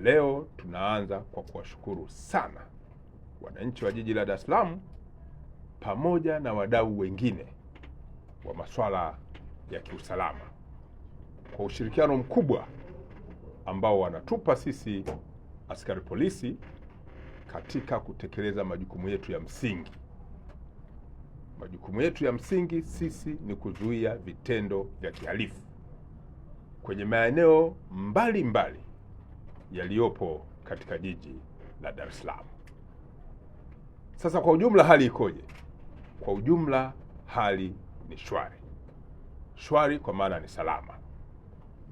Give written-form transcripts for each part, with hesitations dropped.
Leo tunaanza kwa kuwashukuru sana wananchi wa jiji la Dar es Salaam pamoja na wadau wengine wa masuala ya kiusalama kwa ushirikiano mkubwa ambao wanatupa sisi askari polisi katika kutekeleza majukumu yetu ya msingi. Majukumu yetu ya msingi sisi ni kuzuia vitendo vya kihalifu kwenye maeneo mbalimbali yaliyopo katika jiji la Dar es Salaam. Sasa kwa ujumla hali ikoje? Kwa ujumla hali ni shwari. Shwari kwa maana ni salama.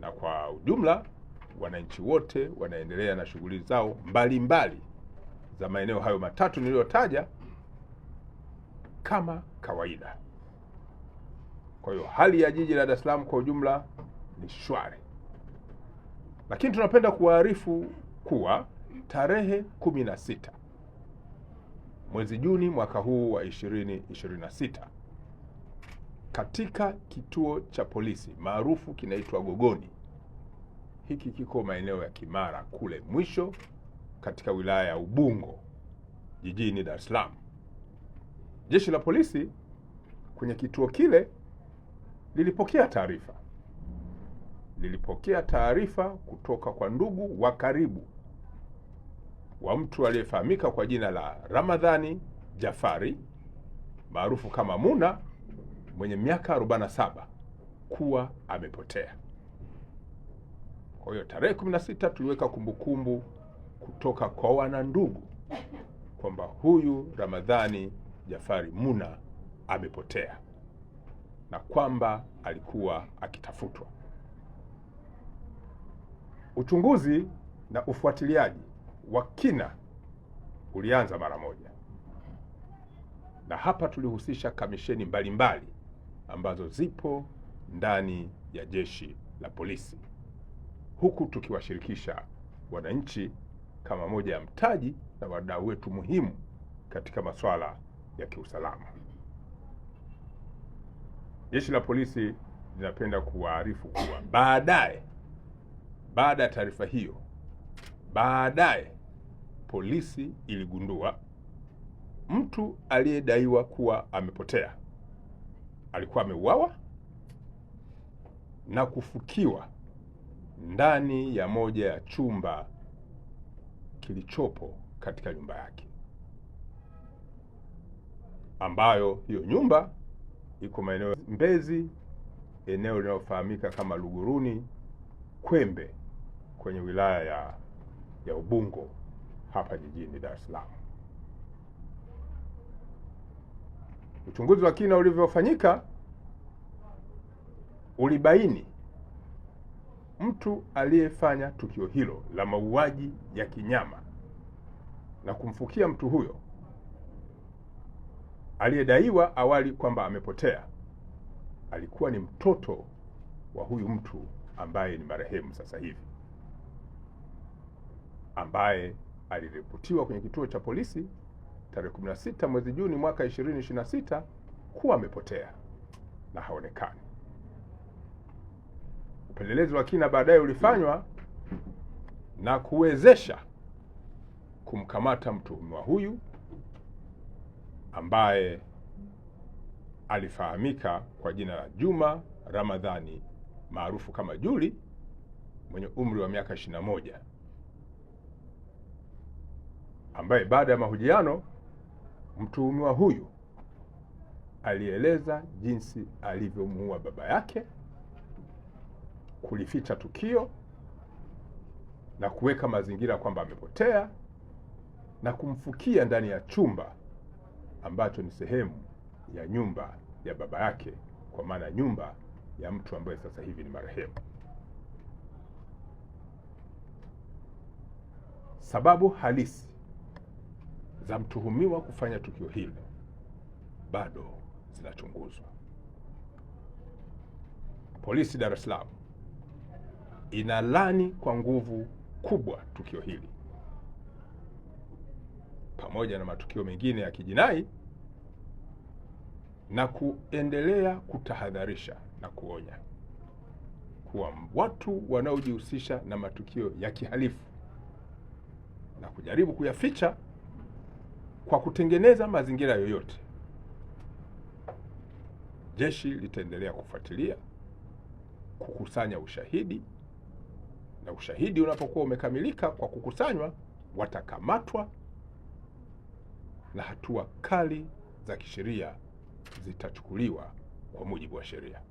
Na kwa ujumla wananchi wote wanaendelea na shughuli zao mbalimbali za maeneo hayo matatu niliyotaja kama kawaida. Kwa hiyo hali ya jiji la Dar es Salaam kwa ujumla ni shwari. Lakini tunapenda kuwaarifu kuwa tarehe 16 mwezi Juni mwaka huu wa 2026 katika kituo cha polisi maarufu kinaitwa Gogoni. Hiki kiko maeneo ya Kimara kule mwisho katika wilaya ya Ubungo jijini Dar es Salaam. Jeshi la polisi kwenye kituo kile lilipokea taarifa kutoka kwa ndugu wa karibu wa mtu aliyefahamika kwa jina la Ramadhani Jafari maarufu kama Muna mwenye miaka 47 kuwa amepotea. Kwa hiyo tarehe 16 tuliweka kumbukumbu kutoka kwa wanandugu kwamba huyu Ramadhani Jafari Muna amepotea na kwamba alikuwa akitafutwa. Uchunguzi na ufuatiliaji wa kina ulianza mara moja, na hapa tulihusisha kamisheni mbalimbali ambazo zipo ndani ya jeshi la polisi, huku tukiwashirikisha wananchi kama moja ya mtaji na wadau wetu muhimu katika masuala ya kiusalama. Jeshi la polisi linapenda kuwaarifu kuwa baada ya taarifa hiyo, polisi iligundua mtu aliyedaiwa kuwa amepotea alikuwa ameuawa na kufukiwa ndani ya moja ya chumba kilichopo katika nyumba yake, ambayo hiyo nyumba iko maeneo Mbezi, eneo linalofahamika kama Luguruni Kwembe kwenye wilaya ya Ubungo hapa jijini Dar es Salaam. Uchunguzi wa kina ulivyofanyika ulibaini mtu aliyefanya tukio hilo la mauaji ya kinyama na kumfukia mtu huyo aliyedaiwa awali kwamba amepotea alikuwa ni mtoto wa huyu mtu ambaye ni marehemu sasa hivi, ambaye aliripotiwa kwenye kituo cha polisi tarehe 16 mwezi Juni mwaka 2026 kuwa amepotea na haonekani. Upelelezi wa kina baadaye ulifanywa na kuwezesha kumkamata mtuhumiwa huyu ambaye alifahamika kwa jina la Juma Ramadhani maarufu kama Juli mwenye umri wa miaka 21, ambaye baada ya mahojiano mtuhumiwa huyu alieleza jinsi alivyomuua baba yake, kulificha tukio na kuweka mazingira kwamba amepotea na kumfukia ndani ya chumba ambacho ni sehemu ya nyumba ya baba yake, kwa maana nyumba ya mtu ambaye sasa hivi ni marehemu. Sababu halisi za mtuhumiwa kufanya tukio hilo bado zinachunguzwa. Polisi Dar es Salaam inalani kwa nguvu kubwa tukio hili pamoja na matukio mengine ya kijinai na kuendelea kutahadharisha na kuonya kuwa watu wanaojihusisha na matukio ya kihalifu na kujaribu kuyaficha kwa kutengeneza mazingira yoyote, jeshi litaendelea kufuatilia, kukusanya ushahidi, na ushahidi unapokuwa umekamilika kwa kukusanywa, watakamatwa na hatua kali za kisheria zitachukuliwa kwa mujibu wa sheria.